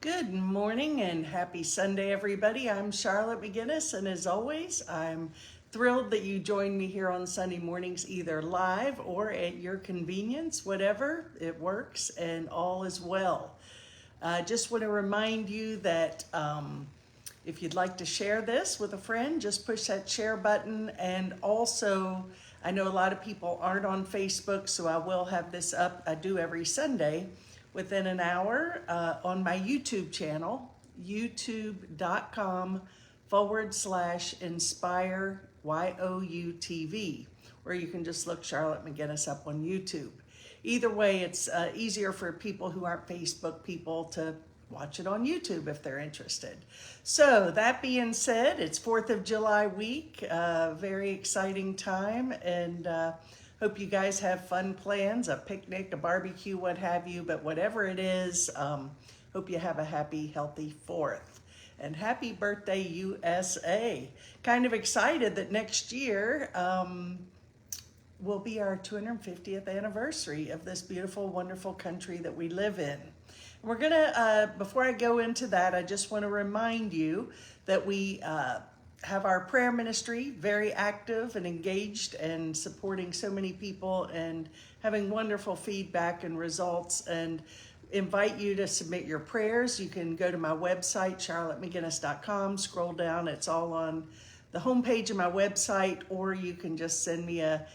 Good morning and happy Sunday, everybody. I'm Charlotte McGinnis, and as always, I'm thrilled that you join me here on Sunday mornings, either live or at your convenience, whatever, it works, and all is well. I just want to remind you that if you'd like to share this with a friend, just push that share button. And also, I know a lot of people aren't on Facebook, so I will have this up. I do every Sunday within an hour on my YouTube channel, youtube.com/inspire YOUTV, or you can just look Charlotte McGinnis up on YouTube. Either way, it's easier for people who aren't Facebook people to watch it on YouTube if they're interested. So that being said, it's 4th of July week, very exciting time, and hope you guys have fun plans, a picnic, a barbecue, what have you, but whatever it is, hope you have a happy, healthy 4th. And happy birthday, USA. Kind of excited that next year will be our 250th anniversary of this beautiful, wonderful country that we live in. We're gonna, before I go into that, I just want to remind you that we have our prayer ministry, very active and engaged and supporting so many people and having wonderful feedback and results, and invite you to submit your prayers. You can go to my website, charlottemcginnis.com, scroll down, it's all on the homepage of my website, or you can just send me a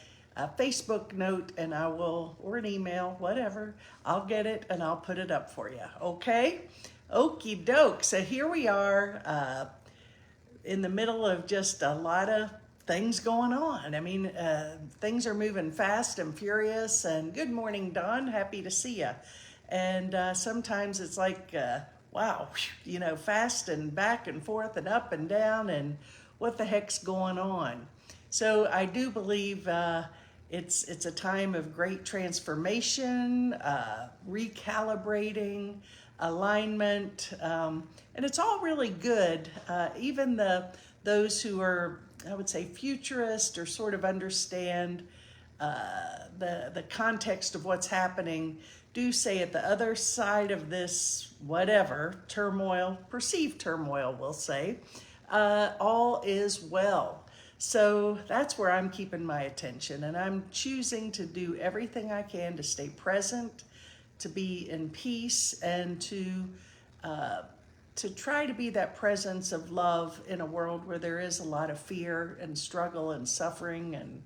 Facebook note and I will, or an email, whatever, I'll get it and I'll put it up for you, okay? Okie doke, so here we are in the middle of just a lot of things going on. I mean, things are moving fast and furious, and good morning, Don, happy to see you. And sometimes it's like, wow, you know, fast and back and forth and up and down, and what the heck's going on? So I do believe it's a time of great transformation, recalibrating, alignment, and it's all really good. Even those who are, I would say, futurist or sort of understand the context of what's happening, do say at the other side of this whatever turmoil, perceived turmoil, we'll say, all is well. So that's where I'm keeping my attention, and I'm choosing to do everything I can to stay present, to be in peace, and to try to be that presence of love in a world where there is a lot of fear and struggle and suffering and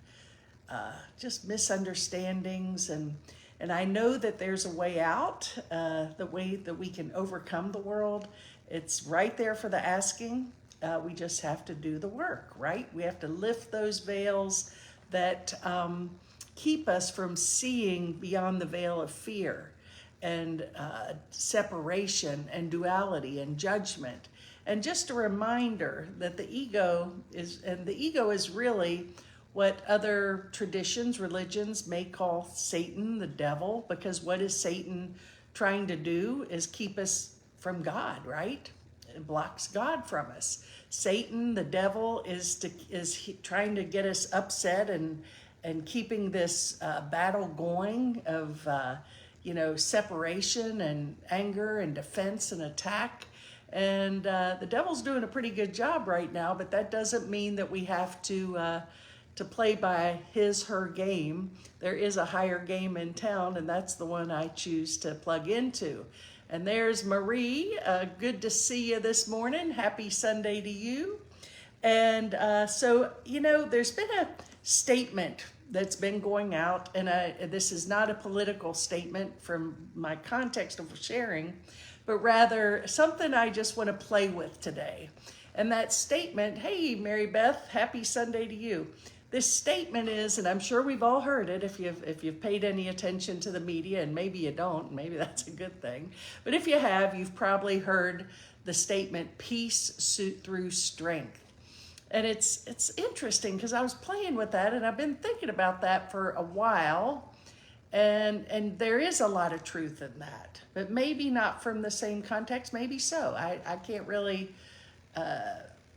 just misunderstandings. And I know that there's a way out, the way that we can overcome the world. It's right there for the asking. We just have to do the work, right? We have to lift those veils that keep us from seeing beyond the veil of fear and separation and duality and judgment. And just a reminder that the ego is really what other traditions, religions may call Satan, the devil, because what is Satan trying to do is keep us from God, right? It blocks God from us. Satan, the devil, is trying to get us upset and keeping this battle going of separation and anger and defense and attack. And the devil's doing a pretty good job right now, but that doesn't mean that we have to play by her game. There is a higher game in town, and that's the one I choose to plug into. And there's Marie. Good to see you this morning. Happy Sunday to you. And so, there's been a statement that's been going out, and this is not a political statement from my context of sharing, but rather something I just want to play with today. And that statement, hey, Mary Beth, happy Sunday to you. This statement is, and I'm sure we've all heard it if you've paid any attention to the media, and maybe you don't, maybe that's a good thing. But if you have, you've probably heard the statement, peace through strength. And it's interesting because I was playing with that, and I've been thinking about that for a while, and there is a lot of truth in that, but maybe not from the same context, maybe so. I can't really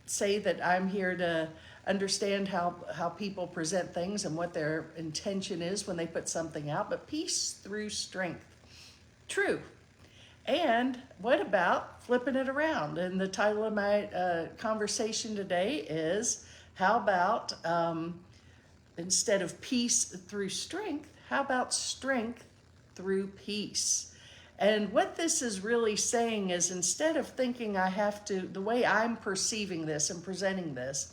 say that I'm here to understand how people present things and what their intention is when they put something out, but peace through strength. True. And what about flipping it around? And the title of my conversation today is, how about instead of peace through strength, how about strength through peace? And what this is really saying is, instead of thinking I have to, the way I'm perceiving this and presenting this,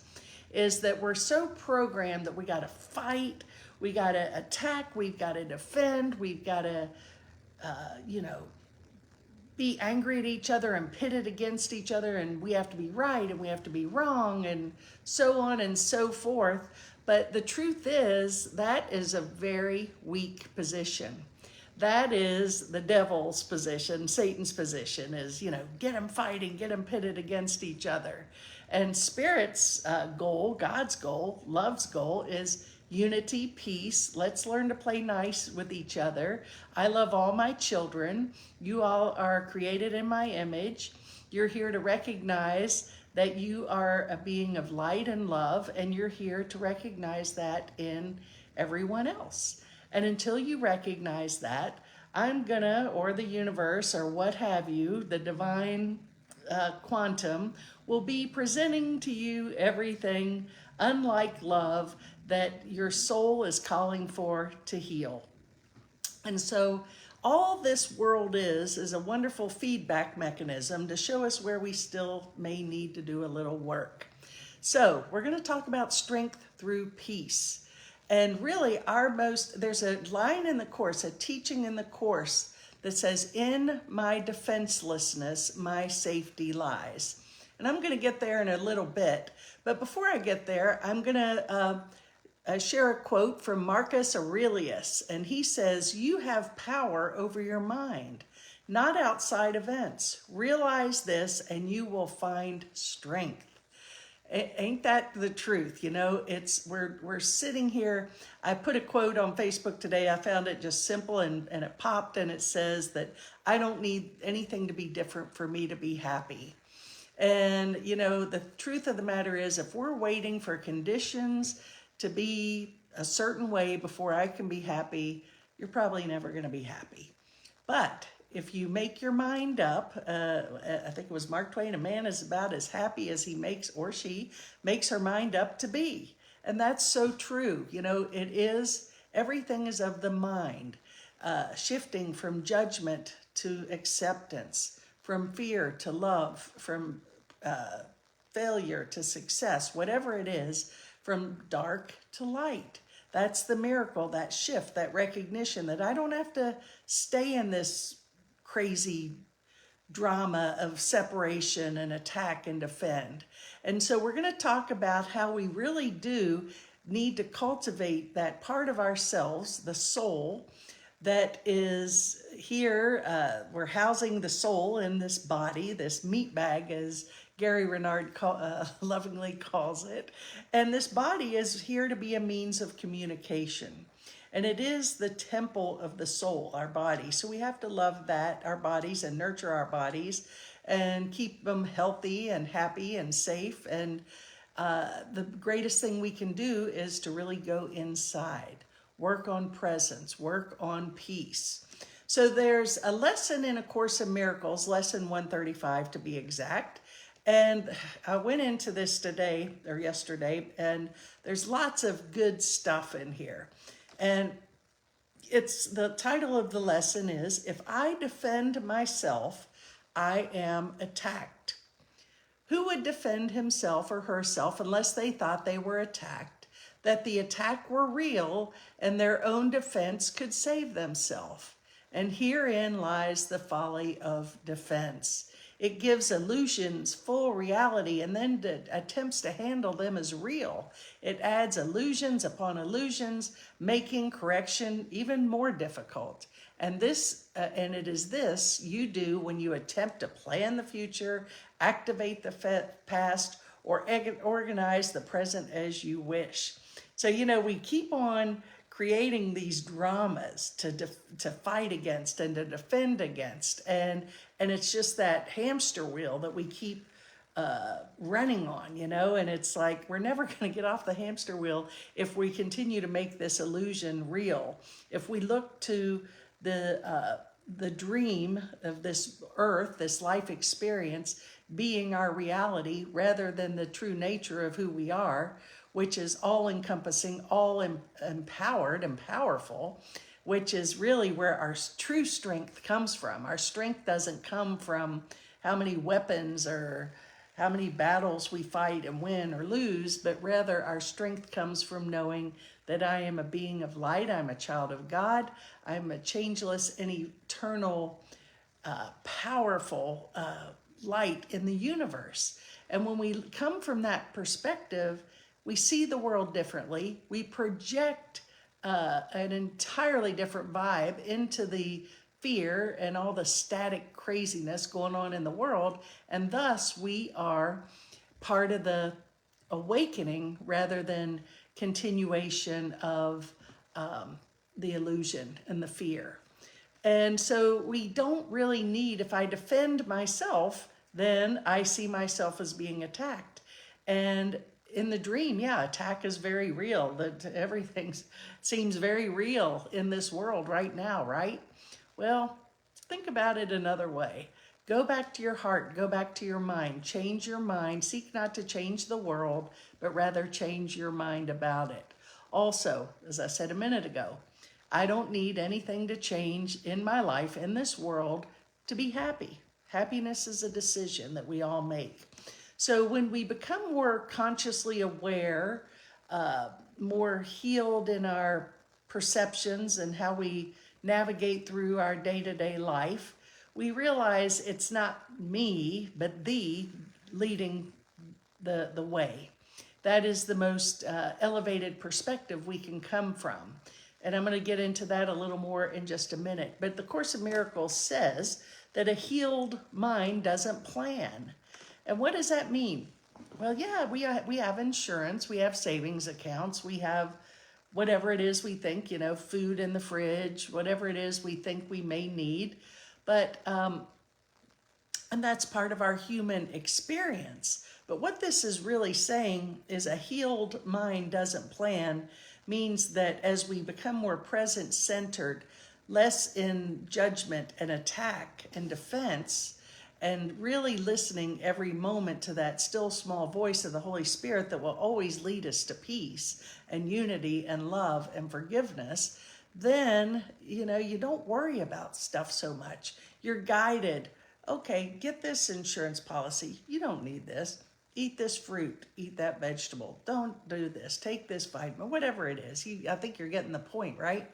is that we're so programmed that we got to fight, we got to attack, we've got to defend, we've got to, be angry at each other and pitted against each other, and we have to be right and we have to be wrong, and so on and so forth. But the truth is, that is a very weak position. That is the devil's position, Satan's position, is, get them fighting, get them pitted against each other. And Spirit's goal, God's goal, love's goal is unity, peace. Let's learn to play nice with each other. I love all my children. You all are created in my image. You're here to recognize that you are a being of light and love, and you're here to recognize that in everyone else. And until you recognize that, I'm gonna, or the universe, or what have you, the divine quantum, will be presenting to you everything unlike love that your soul is calling for to heal. And so all this world is a wonderful feedback mechanism to show us where we still may need to do a little work. So we're going to talk about strength through peace. And really there's a line in the course, a teaching in the course that says, in my defenselessness, my safety lies. And I'm going to get there in a little bit. But before I get there, I'm going to share a quote from Marcus Aurelius. And he says, you have power over your mind, not outside events. Realize this and you will find strength. Ain't that the truth? We're sitting here. I put a quote on Facebook today. I found it just simple and it popped, and it says that I don't need anything to be different for me to be happy. And, the truth of the matter is, if we're waiting for conditions to be a certain way before I can be happy, you're probably never going to be happy. But if you make your mind up, I think it was Mark Twain, a man is about as happy as he makes, or she makes her mind up to be. And that's so true. Everything is of the mind, shifting from judgment to acceptance, from fear to love, from failure to success, whatever it is, from dark to light. That's the miracle, that shift, that recognition that I don't have to stay in this crazy drama of separation and attack and defend. And so we're going to talk about how we really do need to cultivate that part of ourselves, the soul, that is here. We're housing the soul in this body, this meat bag, as Gary Renard lovingly calls it. And this body is here to be a means of communication. And it is the temple of the soul, our body. So we have to love that, our bodies, and nurture our bodies and keep them healthy and happy and safe. And the greatest thing we can do is to really go inside, work on presence, work on peace. So there's a lesson in A Course in Miracles, lesson 135 to be exact. And I went into this today or yesterday, and there's lots of good stuff in here. And the title of the lesson is, If I Defend Myself, I Am Attacked. Who would defend himself or herself unless they thought they were attacked, that the attack were real and their own defense could save themselves? And herein lies the folly of defense. It gives illusions full reality and then attempts to handle them as real. It adds illusions upon illusions, making correction even more difficult. And it is this you do when you attempt to plan the future, activate the past, or organize the present as you wish. So, we keep on creating these dramas to fight against and to defend against. And it's just that hamster wheel that we keep running on, and it's like we're never going to get off the hamster wheel if we continue to make this illusion real. If we look to the the dream of this earth, this life experience, being our reality rather than the true nature of who we are, which is all encompassing, all empowered and powerful, which is really where our true strength comes from. Our strength doesn't come from how many weapons or how many battles we fight and win or lose, but rather our strength comes from knowing that I am a being of light, I'm a child of God, I'm a changeless and eternal, powerful light in the universe. And when we come from that perspective, we see the world differently. We project an entirely different vibe into the fear and all the static craziness going on in the world. And thus we are part of the awakening rather than continuation of the illusion and the fear. And so we don't really need, if I defend myself, then I see myself as being attacked. And in the dream, yeah, attack is very real. That everything seems very real in this world right now, right? Well, think about it another way. Go back to your heart, go back to your mind, change your mind, seek not to change the world, but rather change your mind about it. Also, as I said a minute ago, I don't need anything to change in my life, in this world, to be happy. Happiness is a decision that we all make. So when we become more consciously aware, more healed in our perceptions and how we navigate through our day-to-day life, we realize it's not me, but thee leading the way. That is the most elevated perspective we can come from. And I'm going to get into that a little more in just a minute. But the Course in Miracles says that a healed mind doesn't plan. And what does that mean? Well, yeah, we have insurance, we have savings accounts, we have whatever it is we think, food in the fridge, whatever it is we think we may need. But, and that's part of our human experience. But what this is really saying is a healed mind doesn't plan means that as we become more present-centered, less in judgment and attack and defense, and really listening every moment to that still small voice of the Holy Spirit that will always lead us to peace and unity and love and forgiveness, then, you don't worry about stuff so much. You're guided. Okay, get this insurance policy. You don't need this. Eat this fruit, eat that vegetable. Don't do this, take this vitamin, whatever it is. I think you're getting the point, right?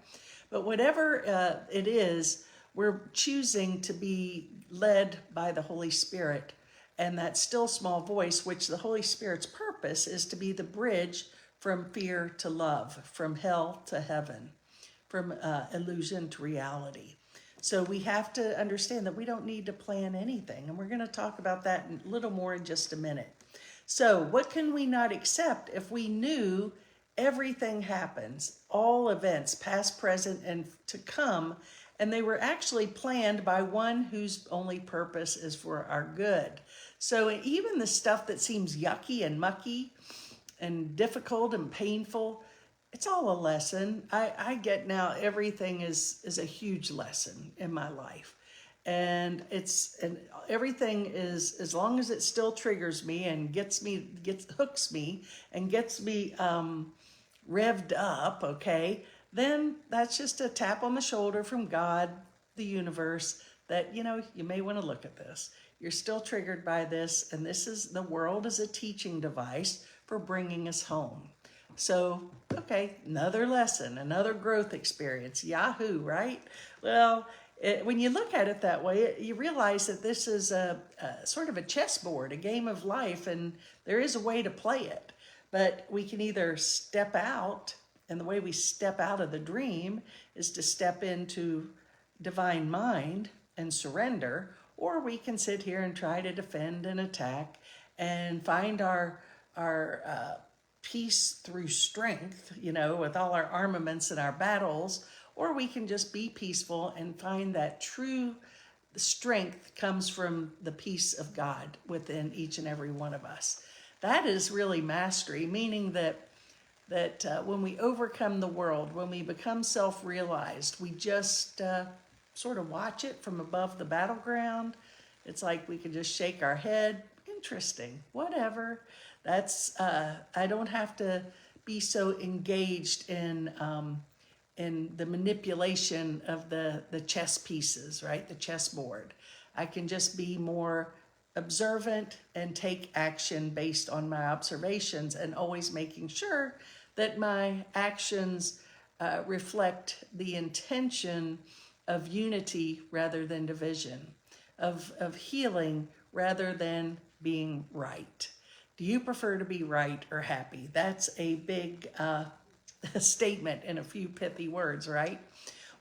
But whatever it is, we're choosing to be led by the Holy Spirit and that still small voice, which the Holy Spirit's purpose is to be the bridge from fear to love, from hell to heaven, from illusion to reality. So we have to understand that we don't need to plan anything. And we're going to talk about that a little more in just a minute. So what can we not accept if we knew everything happens, all events, past, present, and to come, and they were actually planned by one whose only purpose is for our good? So even the stuff that seems yucky and mucky and difficult and painful, it's all a lesson. I get now everything is a huge lesson in my life. And everything is, as long as it still triggers me and hooks me and gets me revved up, okay, then that's just a tap on the shoulder from God, the universe, that, you may want to look at this. You're still triggered by this, and the world is a teaching device for bringing us home. So, okay, another lesson, another growth experience. Yahoo, right? Well, when you look at it that way, you realize that this is a sort of a chessboard, a game of life, and there is a way to play it. But we can either step out, and the way we step out of the dream is to step into divine mind and surrender, or we can sit here and try to defend and attack and find our peace through strength, with all our armaments and our battles, or we can just be peaceful and find that true strength comes from the peace of God within each and every one of us. That is really mastery, meaning that when we overcome the world, when we become self-realized, we just sort of watch it from above the battleground. It's like we can just shake our head. Interesting, whatever. That's I don't have to be so engaged in the manipulation of the chess pieces, right? The chessboard. I can just be more observant and take action based on my observations, and always making sure that my actions reflect the intention of unity rather than division, of healing rather than being right. Do you prefer to be right or happy? That's a big statement in a few pithy words, right?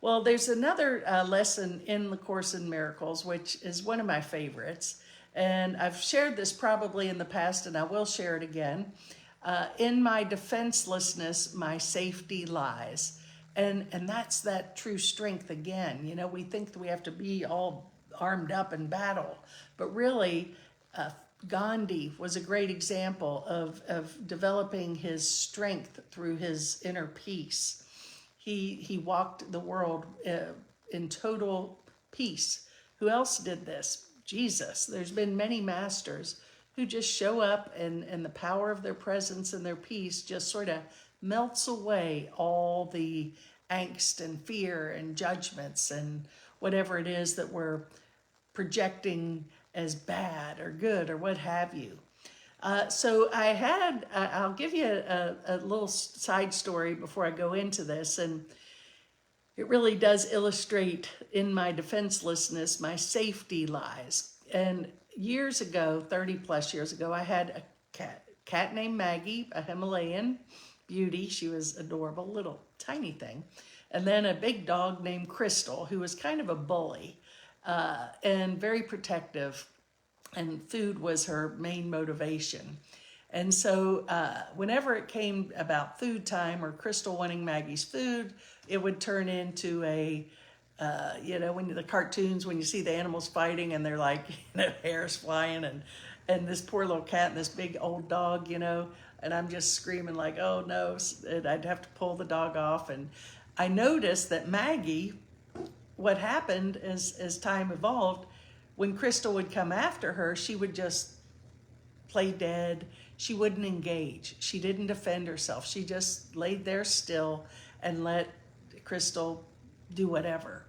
Well, there's another lesson in the Course in Miracles, which is one of my favorites. And I've shared this probably in the past, and I will share it again. In my defenselessness, my safety lies. And that's that true strength again. You know, we think that we have to be all armed up in battle, but really, Gandhi was a great example of developing his strength through his inner peace. He walked the world in total peace. Who else did this? Jesus. There's been many masters who just show up, and the power of their presence and their peace just sort of melts away all the angst and fear and judgments and whatever it is that we're projecting as bad or good or what have you. So I'll give you a little side story before I go into this, and it really does illustrate in my defenselessness, my safety lies. And years ago, 30 plus years ago, I had a cat named Maggie, a Himalayan beauty. She was adorable, little tiny thing. And then a big dog named Crystal, who was kind of a bully and very protective. And food was her main motivation. And so whenever it came about food time or Crystal wanting Maggie's food, it would turn into a, when the cartoons, when you see the animals fighting and they're like, hairs flying and this poor little cat and this big old dog, and I'm just screaming like, oh no, and I'd have to pull the dog off. And I noticed that Maggie, what happened as time evolved, when Crystal would come after her, she would just play dead. She wouldn't engage. She didn't defend herself. She just laid there still and let Crystal do whatever.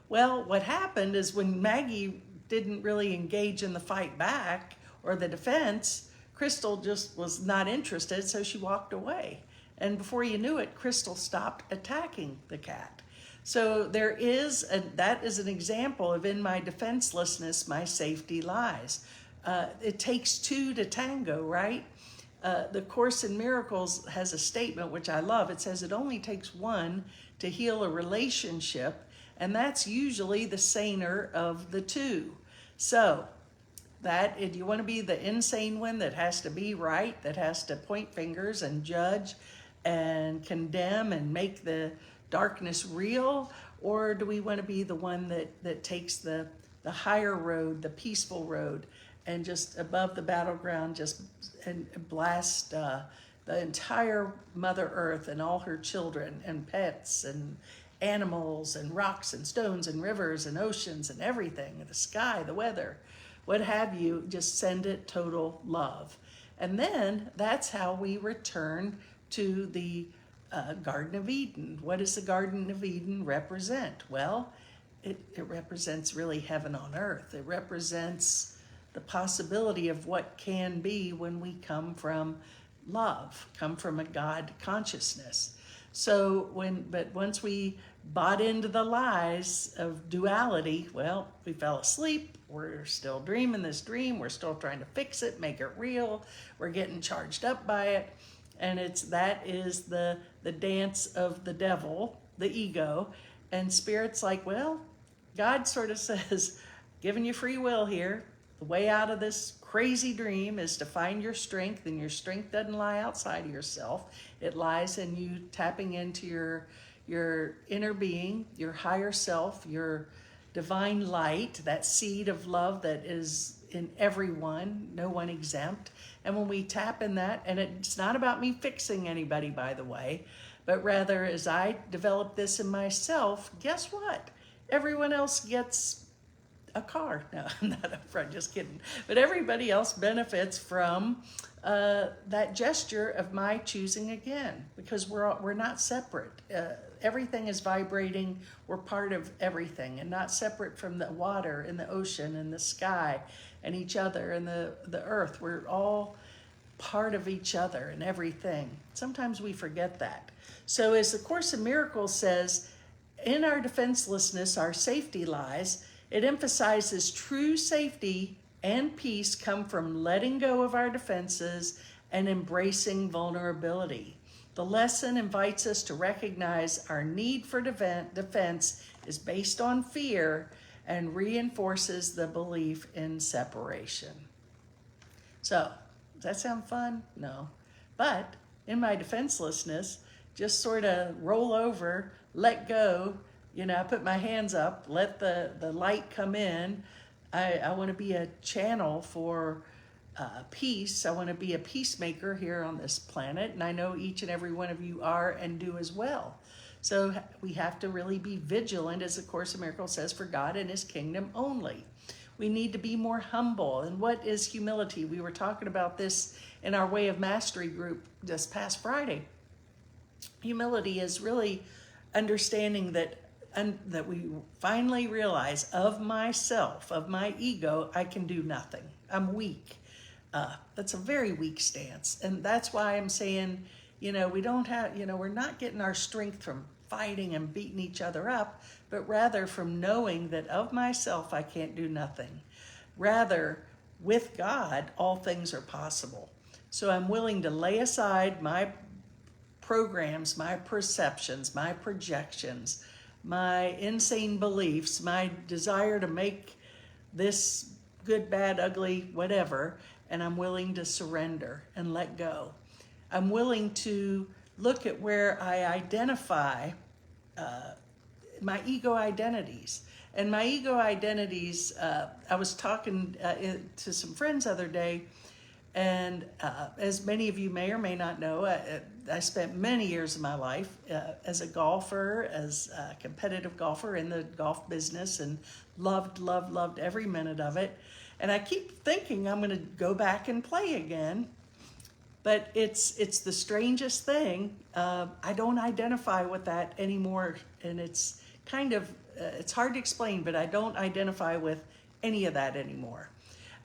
Well, what happened is when Maggie didn't really engage in the fight back or the defense, Crystal just was not interested, so she walked away. And before you knew it, Crystal stopped attacking the cat. So that is an example of in my defenselessness, my safety lies. It takes two to tango, right? The Course in Miracles has a statement, which I love. It says it only takes one to heal a relationship, and that's usually the saner of the two. So if you want to be the insane one that has to be right, that has to point fingers and judge and condemn and make the darkness real, or do we want to be the one that takes the higher road, the peaceful road, and just above the battleground and blast the entire Mother Earth and all her children and pets and animals and rocks and stones and rivers and oceans and everything, the sky, the weather, what have you, just send it total love. And then that's how we return to the Garden of Eden. What does the Garden of Eden represent? Well, it represents really heaven on earth. It represents the possibility of what can be when we come from love, come from a God consciousness. So but once we bought into the lies of duality, well, we fell asleep. We're still dreaming this dream. We're still trying to fix it, make it real. We're getting charged up by it. And that is the dance of the devil, the ego. And Spirit's like, well, God sort of says, giving you free will here. The way out of this crazy dream is to find your strength, and your strength doesn't lie outside of yourself. It lies in you tapping into your inner being, your higher self, your divine light, that seed of love that is in everyone, no one exempt. And when we tap in that, and it's not about me fixing anybody, by the way, but rather as I develop this in myself, guess what? everyone else gets a car. No, I'm not up front, just kidding. But everybody else benefits from that gesture of my choosing again, because we're not separate. Everything is vibrating. We're part of everything and not separate from the water and the ocean and the sky and each other and the earth. We're all part of each other and everything. Sometimes we forget that. So as the Course in Miracles says, in our defenselessness, our safety lies. It emphasizes true safety and peace come from letting go of our defenses and embracing vulnerability. The lesson invites us to recognize our need for defense is based on fear and reinforces the belief in separation. So, does that sound fun? No. But in my defenselessness, just sort of roll over, let go. I put my hands up, let the light come in. I want to be a channel for peace. I want to be a peacemaker here on this planet, and I know each and every one of you are and do as well. So we have to really be vigilant, as the Course in Miracles says, for God and His kingdom only. We need to be more humble. And what is humility? We were talking about this in our Way of Mastery group this past Friday. Humility is really understanding that we finally realize of myself, of my ego, I can do nothing. I'm weak. That's a very weak stance. And that's why I'm saying, we don't have, we're not getting our strength from fighting and beating each other up, but rather from knowing that of myself, I can't do nothing. Rather, with God, all things are possible. So I'm willing to lay aside my programs, my perceptions, my projections, my insane beliefs, my desire to make this good, bad, ugly, whatever, and I'm willing to surrender and let go. I'm willing to look at where I identify my ego identities. And my ego identities, I was talking to some friends the other day, and as many of you may or may not know, I spent many years of my life as a golfer, as a competitive golfer in the golf business, and loved every minute of it. And I keep thinking I'm going to go back and play again, but it's the strangest thing. I don't identify with that anymore, and it's kind of it's hard to explain, but I don't identify with any of that anymore.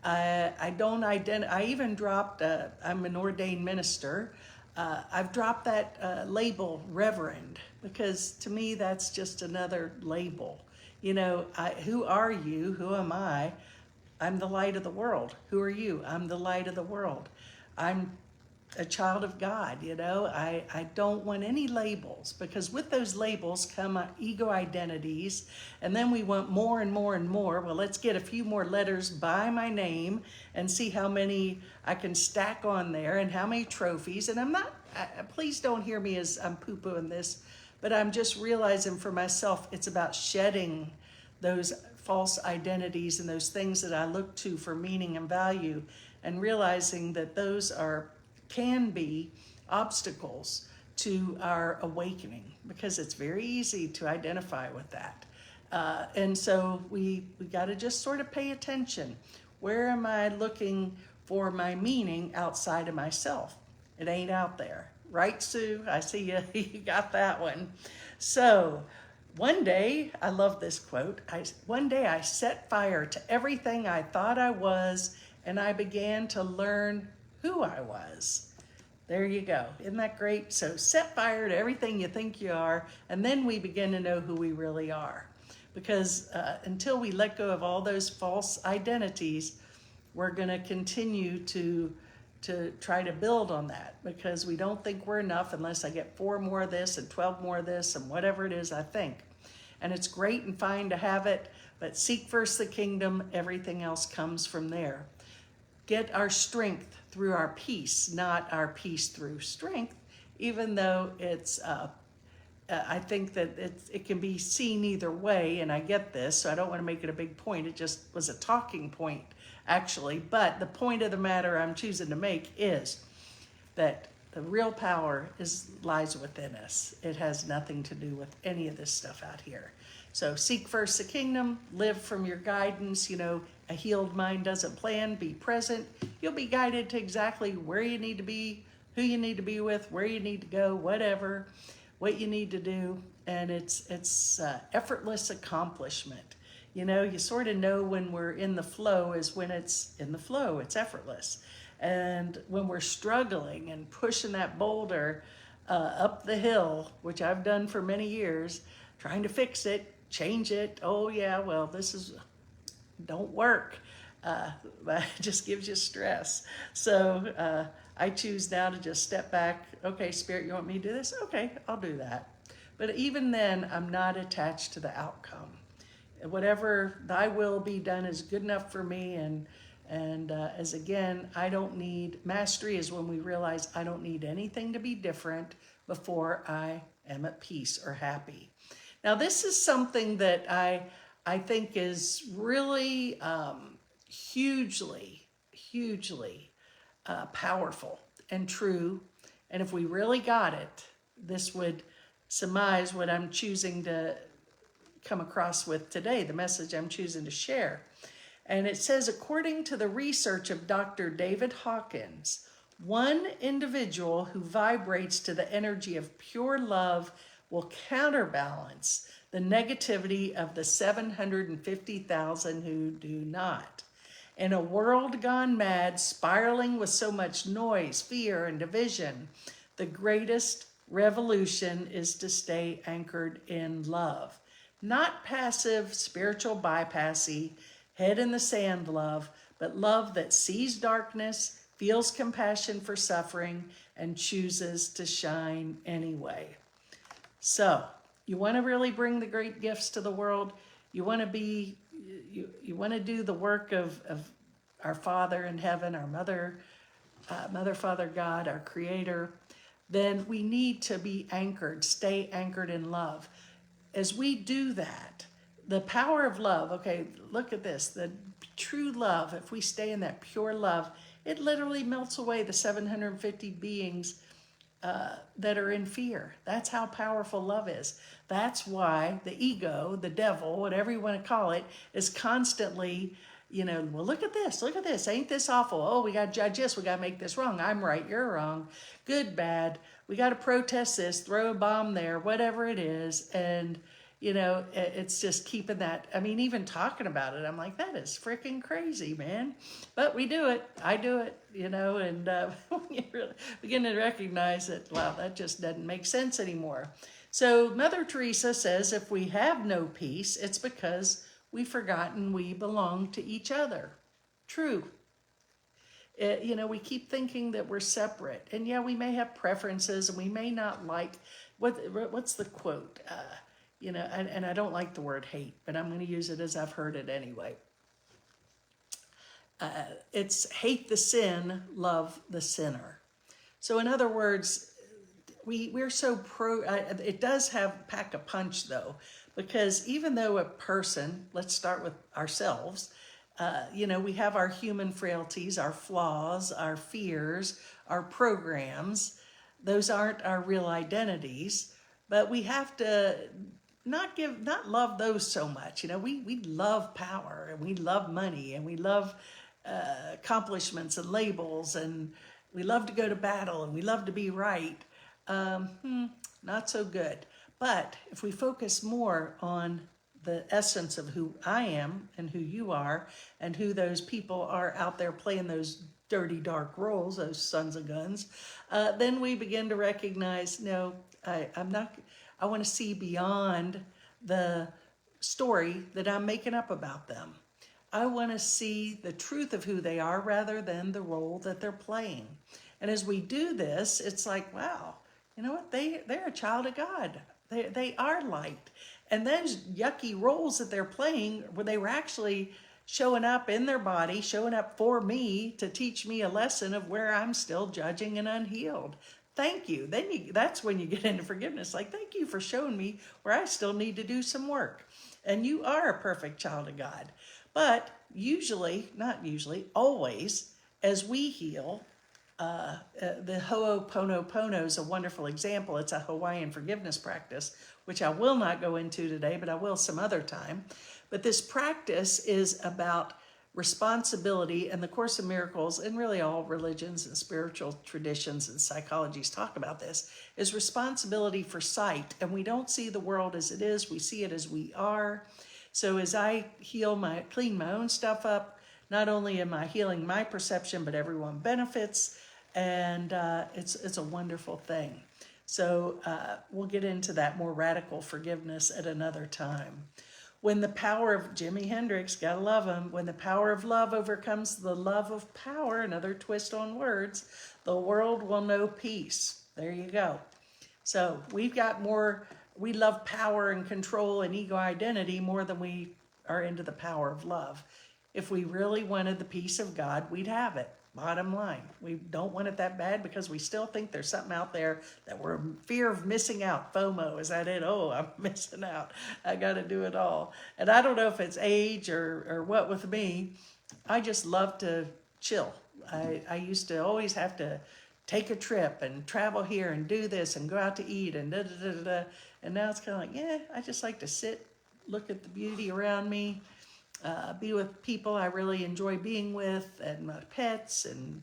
I don't I even dropped. I'm an ordained minister. I've dropped that label reverend, because to me that's just another label. Who are you? Who am I? I'm the light of the world. Who are you? I'm the light of the world. I'm a child of God. I don't want any labels, because with those labels come ego identities, and then we want more and more and more. Well, let's get a few more letters by my name and see how many I can stack on there and how many trophies. And I'm not, please don't hear me as I'm poo-pooing this, but I'm just realizing for myself, it's about shedding those false identities and those things that I look to for meaning and value, and realizing that those can be obstacles to our awakening, because it's very easy to identify with that. And so we got to just sort of pay attention. Where am I looking for my meaning outside of myself? It ain't out there. Right, Sue? I see you, you got that one. So one day, I love this quote, one day I set fire to everything I thought I was, and I began to learn who I was. There you go. Isn't that great? So set fire to everything you think you are, and then we begin to know who we really are. Because until we let go of all those false identities, we're going to continue to try to build on that, because we don't think we're enough unless I get 4 more of this and 12 more of this and whatever it is I think. And it's great and fine to have it, but seek first the kingdom, everything else comes from there. Get our strength through our peace, not our peace through strength, even though it's, I think that it can be seen either way, and I get this, so I don't want to make it a big point. It just was a talking point, actually. But the point of the matter I'm choosing to make is that the real power lies within us. It has nothing to do with any of this stuff out here. So seek first the kingdom, live from your guidance. A healed mind doesn't plan, be present. You'll be guided to exactly where you need to be, who you need to be with, where you need to go, whatever, what you need to do. And it's effortless accomplishment. You sort of know when we're in the flow is when it's in the flow, it's effortless. And when we're struggling and pushing that boulder up the hill, which I've done for many years, trying to fix it, change it. Oh yeah, well, don't work. That just gives you stress. So I choose now to just step back. Okay, Spirit, you want me to do this? Okay, I'll do that. But even then, I'm not attached to the outcome. Whatever thy will be done is good enough for me. And as again, I don't need, mastery is when we realize I don't need anything to be different before I am at peace or happy. Now, this is something that I think is really hugely powerful and true. And if we really got it, this would surmise what I'm choosing to come across with today, the message I'm choosing to share. And it says, according to the research of Dr. David Hawkins, one individual who vibrates to the energy of pure love will counterbalance the negativity of the 750,000 who do not. In a world gone mad, spiraling with so much noise, fear, and division, the greatest revolution is to stay anchored in love. Not passive, spiritual bypassy, head in the sand love, but love that sees darkness, feels compassion for suffering, and chooses to shine anyway. So, you want to really bring the great gifts to the world? You want to you want to do the work of our Father in heaven, our Mother, Father God, our Creator? Then we need to be anchored, stay anchored in love. As we do that, the power of love, okay, look at this, the true love, if we stay in that pure love, it literally melts away the 750 beings that are in fear. That's how powerful love is. That's why the ego, the devil, whatever you want to call it, is constantly, well, look at this, ain't this awful? Oh, we got to judge this, we got to make this wrong. I'm right, you're wrong. Good, bad. We got to protest this, throw a bomb there, whatever it is. And, it's just keeping that. I mean, even talking about it, I'm like, that is freaking crazy, man. But we do it. I do it, and when you really begin to recognize that, wow, that just doesn't make sense anymore. So Mother Teresa says, if we have no peace, it's because we've forgotten we belong to each other. True. We keep thinking that we're separate. And yeah, we may have preferences and we may not like, what's the quote? And I don't like the word hate, but I'm going to use it as I've heard it anyway. It's hate the sin, love the sinner. So in other words, we're so it does pack a punch though, because even though a person, let's start with ourselves, we have our human frailties, our flaws, our fears, our programs. Those aren't our real identities, but we have to not love those so much. We love power and we love money and we love accomplishments and labels, and we love to go to battle and we love to be right. Not so good. But if we focus more on the essence of who I am and who you are and who those people are out there playing those dirty, dark roles, those sons of guns, then we begin to recognize, no, I want to see beyond the story that I'm making up about them. I want to see the truth of who they are rather than the role that they're playing. And as we do this, it's like, wow, you know what? They're a child of God. They are light. And those yucky roles that they're playing, where they were actually showing up in their body, showing up for me to teach me a lesson of where I'm still judging and unhealed. Thank you. That's when you get into forgiveness. Like, thank you for showing me where I still need to do some work. And you are a perfect child of God. But usually, not usually, always, as we heal, the Ho'oponopono is a wonderful example. It's a Hawaiian forgiveness practice, which I will not go into today, but I will some other time. But this practice is about responsibility, and the Course in Miracles, and really all religions and spiritual traditions and psychologies talk about this, is responsibility for sight. And we don't see the world as it is, we see it as we are. So as I clean my own stuff up, not only am I healing my perception, but everyone benefits, and it's a wonderful thing. So we'll get into that more radical forgiveness at another time. When the power of Jimi Hendrix, gotta love him, when the power of love overcomes the love of power, another twist on words, the world will know peace. There you go. So we love power and control and ego identity more than we are into the power of love. If we really wanted the peace of God, we'd have it. Bottom line, we don't want it that bad because we still think there's something out there that we're in fear of missing out. FOMO, is that it? Oh, I'm missing out. I got to do it all. And I don't know if it's age or what with me. I just love to chill. I used to always have to take a trip and travel here and do this and go out to eat and da da da da. And now it's kind of like, yeah, I just like to sit, look at the beauty around me. Be with people I really enjoy being with, and my pets, and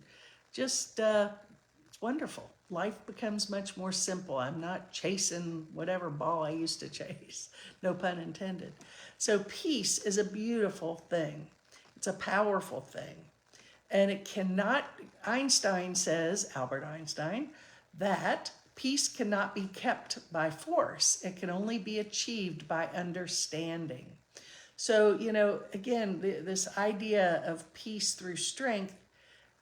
just it's wonderful. Life becomes much more simple. I'm not chasing whatever ball I used to chase, no pun intended. So peace is a beautiful thing. It's a powerful thing. And it cannot, Einstein says, Albert Einstein, that peace cannot be kept by force. It can only be achieved by understanding. So, again, this idea of peace through strength,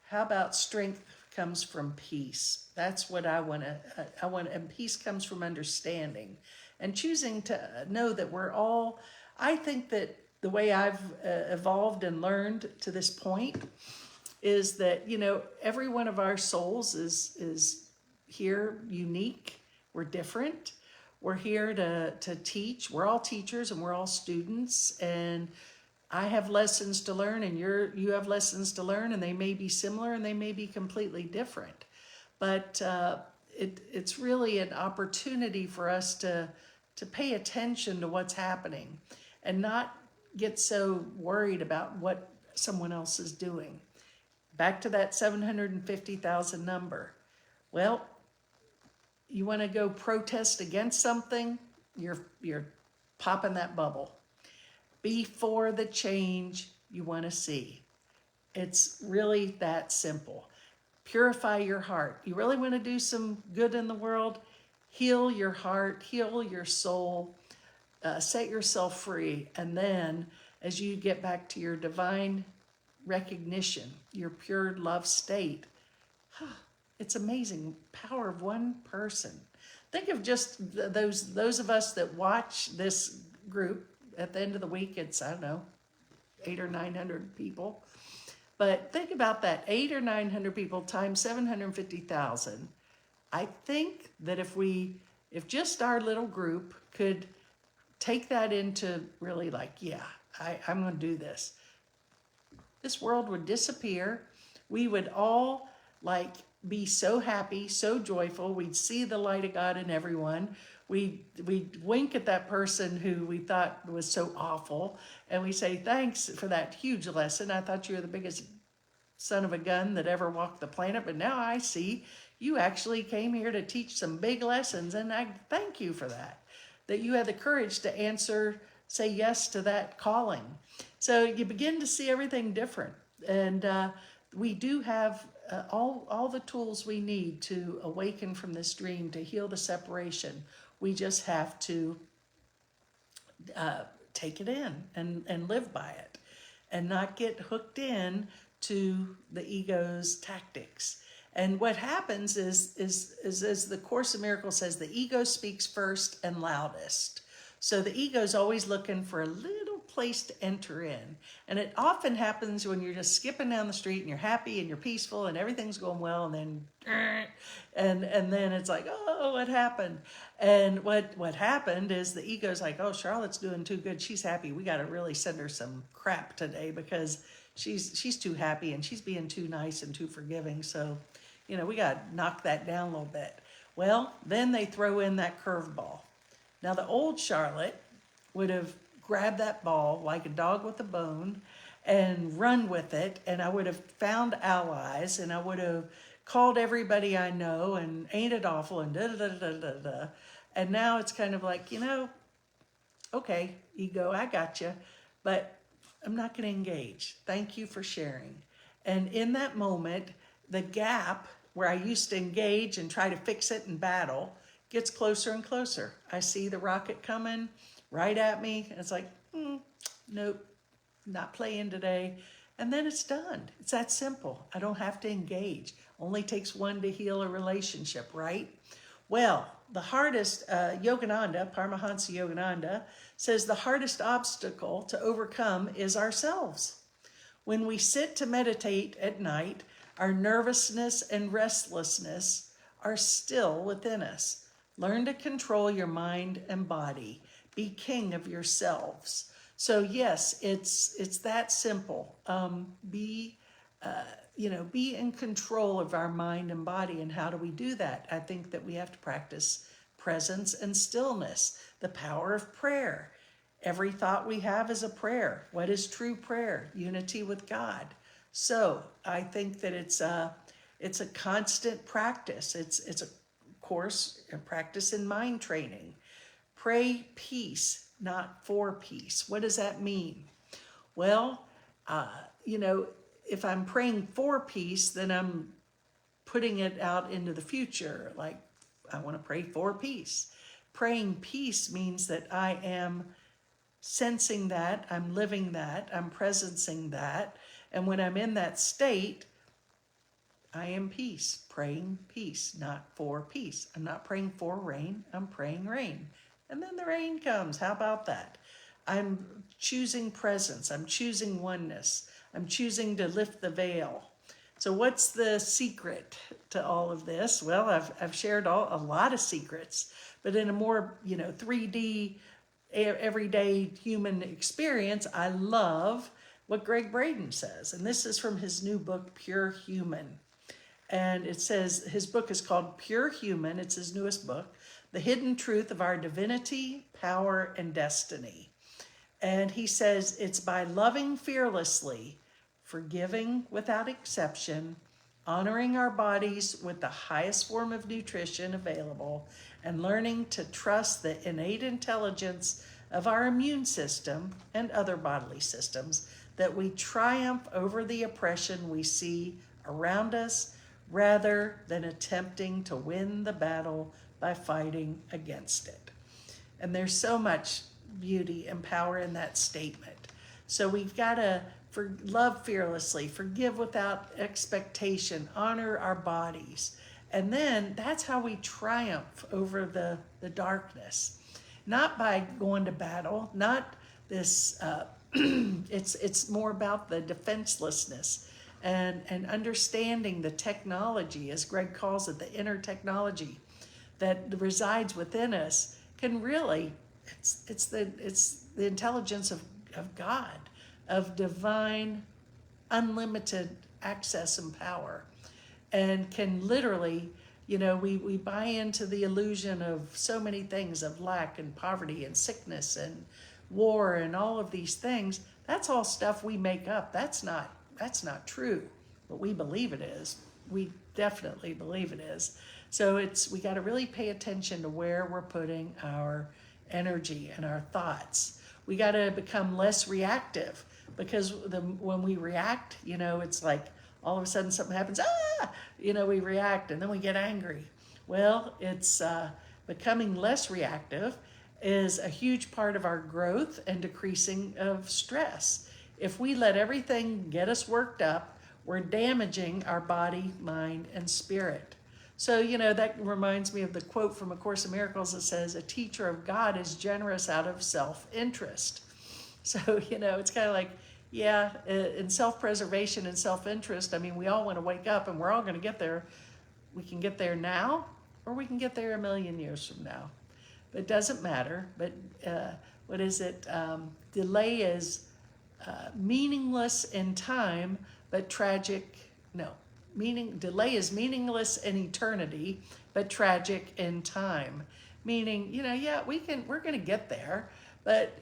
how about strength comes from peace? That's what I want, and peace comes from understanding and choosing to know that we're all, I think that the way I've evolved and learned to this point is that, every one of our souls is here unique. We're different. We're here to teach. We're all teachers and we're all students, and I have lessons to learn and you have lessons to learn, and they may be similar and they may be completely different. But it's really an opportunity for us to pay attention to what's happening and not get so worried about what someone else is doing. Back to that 750,000 number. Well, you want to go protest against something, you're popping that bubble. Be for the change you want to see. It's really that simple. Purify your heart. You really want to do some good in the world? Heal your heart, heal your soul, set yourself free. And then as you get back to your divine recognition, your pure love state, it's amazing, power of one person. Think of just those of us that watch this group. At the end of the week, it's, I don't know, 800 or 900 people. But think about that, 800 or 900 people times 750,000. I think that if just our little group could take that into really like, yeah, I'm going to do this. This world would disappear. We would all be so happy, so joyful. We'd see the light of God in everyone. We'd wink at that person who we thought was so awful, and we say, thanks for that huge lesson. I thought you were the biggest son of a gun that ever walked the planet, but now I see you actually came here to teach some big lessons, and I thank you for that you had the courage to say yes to that calling. So you begin to see everything different, and we do have all the tools we need to awaken from this dream, to heal the separation. We just have to take it in and live by it, and not get hooked in to the ego's tactics. And what happens is as the Course in Miracles says, the ego speaks first and loudest. So the ego is always looking for a little place to enter in. And it often happens when you're just skipping down the street and you're happy and you're peaceful and everything's going well, and then and then it's like, oh, what happened? And what happened is the ego's like, oh, Charlotte's doing too good. She's happy. We got to really send her some crap today because she's too happy and she's being too nice and too forgiving. So we got to knock that down a little bit. Well, then they throw in that curveball. Now, the old Charlotte would have grabbed that ball like a dog with a bone and run with it, and I would have found allies, and I would have called everybody I know, and ain't it awful, and da da da da da da. And now it's kind of like, okay, ego, I got you, but I'm not going to engage. Thank you for sharing. And in that moment, the gap where I used to engage and try to fix it in battle gets closer and closer. I see the rocket coming right at me, and it's like, nope, not playing today. And then it's done. It's that simple. I don't have to engage. Only takes one to heal a relationship, right? Well, the hardest, Yogananda, Paramahansa Yogananda, says the hardest obstacle to overcome is ourselves. When we sit to meditate at night, our nervousness and restlessness are still within us. Learn to control your mind and body. Be king of yourselves. So yes, it's that simple. Be in control of our mind and body. And how do we do that? I think that we have to practice presence and stillness, the power of prayer. Every thought we have is a prayer. What is true prayer? Unity with God. So I think that it's a constant practice. It's a course, a practice in mind training. Pray peace, not for peace. What does that mean? Well, if I'm praying for peace, then I'm putting it out into the future. Like, I want to pray for peace. Praying peace means that I am sensing that, I'm living that, I'm presencing that. And when I'm in that state, I am peace, praying peace, not for peace. I'm not praying for rain, I'm praying rain. And then the rain comes. How about that? I'm choosing presence. I'm choosing oneness. I'm choosing to lift the veil. So what's the secret to all of this? Well, I've shared a lot of secrets, but in a more 3D, everyday human experience, I love what Greg Braden says. And this is from his new book, Pure Human. And it says, his book is called Pure Human. It's his newest book, The Hidden Truth of Our Divinity, Power, and Destiny. And he says, it's by loving fearlessly, forgiving without exception, honoring our bodies with the highest form of nutrition available, and learning to trust the innate intelligence of our immune system and other bodily systems that we triumph over the oppression we see around us, rather than attempting to win the battle by fighting against it. And there's so much beauty and power in that statement. So we've got to love fearlessly, forgive without expectation, honor our bodies. And then that's how we triumph over the darkness. Not by going to battle, not this, it's more about the defenselessness and understanding the technology, as Greg calls it, the inner technology that resides within us can really, it's the intelligence of God, of divine, unlimited access and power, and can literally, we buy into the illusion of so many things, of lack and poverty and sickness and war and all of these things. That's all stuff we make up. That's not true, but we believe it is. We definitely believe it is. So we got to really pay attention to where we're putting our energy and our thoughts. We got to become less reactive, because when we react, it's like all of a sudden something happens, we react and then we get angry. Well, it's becoming less reactive is a huge part of our growth and decreasing of stress. If we let everything get us worked up, we're damaging our body, mind, and spirit. So, that reminds me of the quote from A Course in Miracles that says, a teacher of God is generous out of self-interest. So, it's kind of like, in self-preservation and self-interest, we all want to wake up and we're all going to get there. We can get there now, or we can get there a million years from now. But it doesn't matter. But what is it? Delay is meaningless in time, but tragic. No, delay is meaningless in eternity, but tragic in time. Meaning, yeah, we're going to get there, but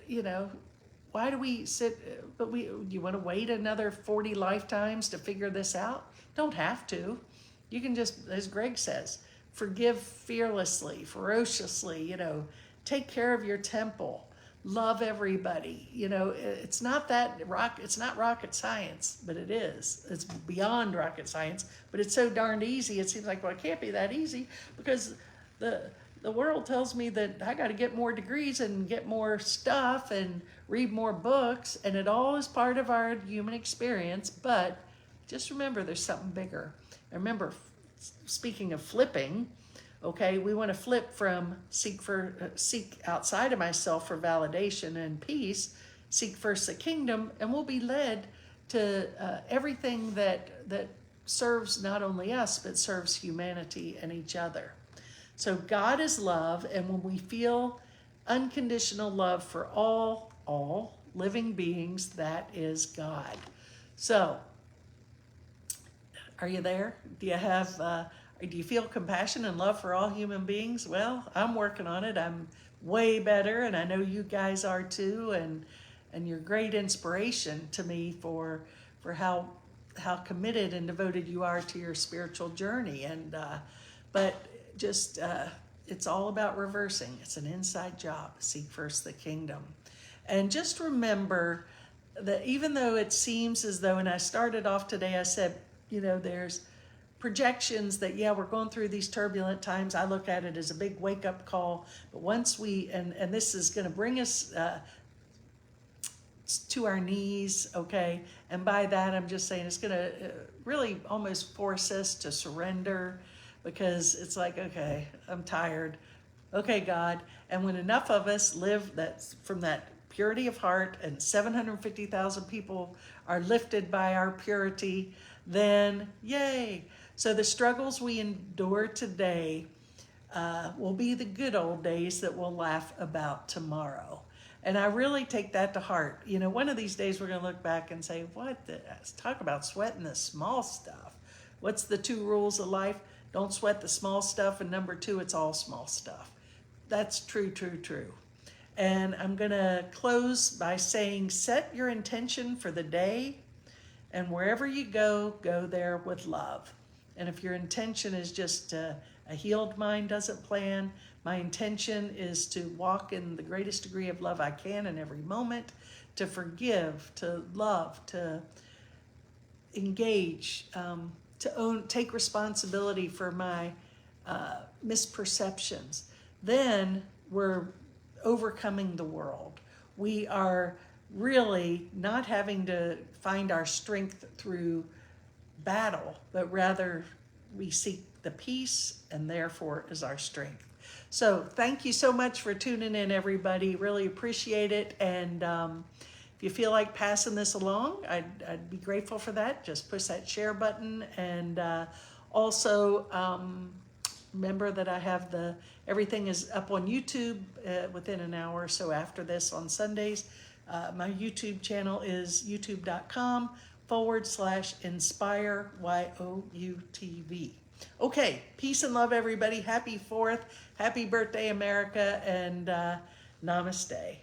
why do we sit? But you want to wait another 40 lifetimes to figure this out? Don't have to. You can just, as Greg says, forgive fearlessly, ferociously. Take care of your temple. Love everybody. It's not it's not rocket science, but it is. It's beyond rocket science, but it's so darned easy. It seems like, well, it can't be that easy because the world tells me that I got to get more degrees and get more stuff and read more books, and it all is part of our human experience. But just remember, there's something bigger. And remember, speaking of flipping, okay, we want to flip from seek outside of myself for validation and peace, seek first the kingdom, and we'll be led to everything that serves not only us, but serves humanity and each other. So God is love, and when we feel unconditional love for all living beings, that is God. So, are you there? Do you feel compassion and love for all human beings? Well, I'm working on it. I'm way better, and I know you guys are too, and you're great inspiration to me for how committed and devoted you are to your spiritual journey. And but just it's all about reversing. It's an inside job. Seek first the kingdom. And just remember that even though it seems as though, and I started off today, I said, there's projections that, yeah, we're going through these turbulent times. I look at it as a big wake-up call. But once and this is going to bring us to our knees, okay? And by that, I'm just saying it's going to really almost force us to surrender, because it's like, okay, I'm tired. Okay, God. And when enough of us live from that purity of heart, and 750,000 people are lifted by our purity, then yay. So the struggles we endure today will be the good old days that we'll laugh about tomorrow. And I really take that to heart. One of these days we're going to look back and say, talk about sweating the small stuff. What's the 2 rules of life? Don't sweat the small stuff. And number 2, it's all small stuff. That's true, true, true. And I'm going to close by saying, set your intention for the day. And wherever you go there with love. And if your intention is just a healed mind doesn't plan, my intention is to walk in the greatest degree of love I can in every moment, to forgive, to love, to engage, to take responsibility for my misperceptions. Then we're overcoming the world. We are really not having to find our strength through battle, but rather we seek the peace, and therefore is our strength. So thank you so much for tuning in, everybody. Really appreciate it. And if you feel like passing this along, I'd be grateful for that. Just push that share button. And also remember that I have everything is up on YouTube within an hour or so after this on Sundays. My YouTube channel is youtube.com/inspire YOUTV. Okay, peace and love, everybody. Happy 4th. Happy birthday, America. And namaste.